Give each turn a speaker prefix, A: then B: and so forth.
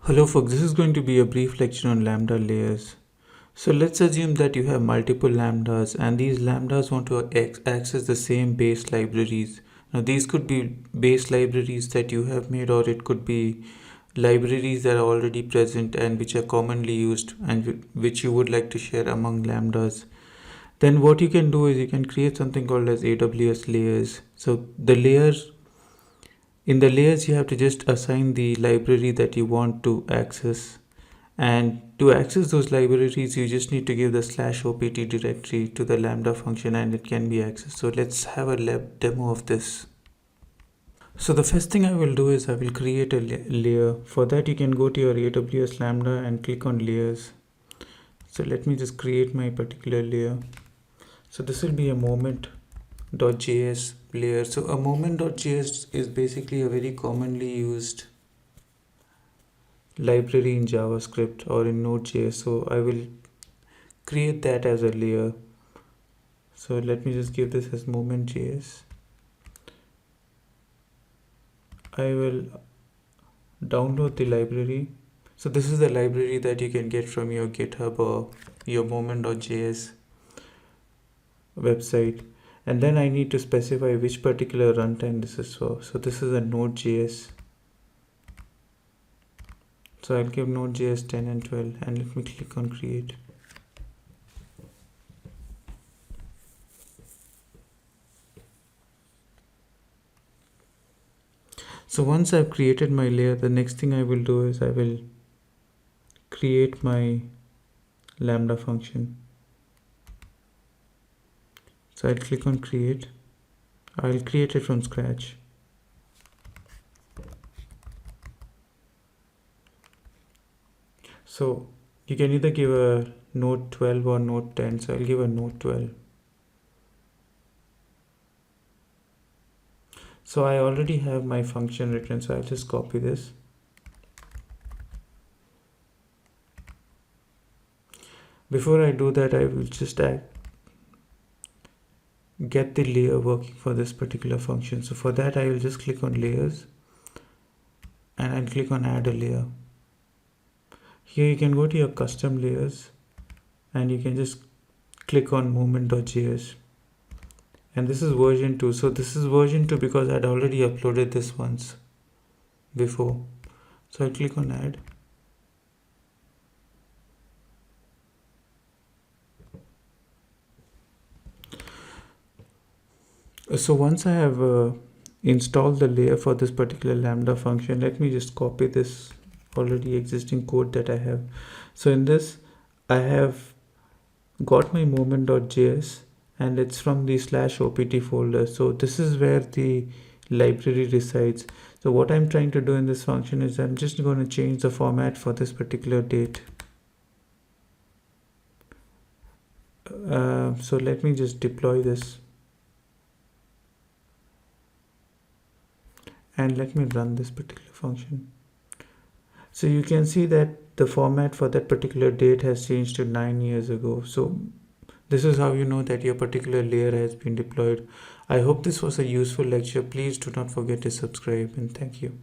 A: Hello folks, this is going to be a brief lecture on Lambda layers. So let's assume that you have multiple lambdas and these lambdas want to access the same base libraries. Now these could be base libraries that you have made, or it could be libraries that are already present and which are commonly used and which you would like to share among lambdas. Then what you can do is you can create something called as AWS layers. So in the layers you have to just assign the library that you want to access, and to access those libraries you just need to give the /opt directory to the lambda function and it can be accessed. So let's have a lab demo of this. So the first thing I will do is I will create a layer. For that you can go to your AWS Lambda and click on layers. So let me just create my particular layer. So this will be a moment.js layer. So a moment.js is basically a very commonly used library in JavaScript or in Node.js. So I will create that as a layer. So let me just give this as moment.js. I will download the library. So this is the library that you can get from your GitHub or your moment.js website. And then I need to specify which particular runtime this is for. So this is a Node.js. So I'll give Node.js 10 and 12 and let me click on create. So once I've created my layer, the next thing I will do is I will create my Lambda function. So I'll click on create. I'll create it from scratch. So you can either give a node 12 or node 10. So I'll give a node 12. So I already have my function written, so I'll just copy this. Before I do that, I will just get the layer working for this particular function. So for that, I will just click on layers and I'll click on add a layer. Here you can go to your custom layers and you can just click on moment.js. And this is version 2. So this is version 2 because I'd already uploaded this once before. So I'll click on add. So once I have installed the layer for this particular Lambda function, let me just copy this already existing code that I have. So in this, I have got my moment.js and it's from the /opt folder. So this is where the library resides. So what I'm trying to do in this function is I'm just going to change the format for this particular date. So let me just deploy this. And let me run this particular function. So you can see that the format for that particular date has changed to 9 years ago. So this is how you know that your particular layer has been deployed. I hope this was a useful lecture. Please do not forget to subscribe and thank you.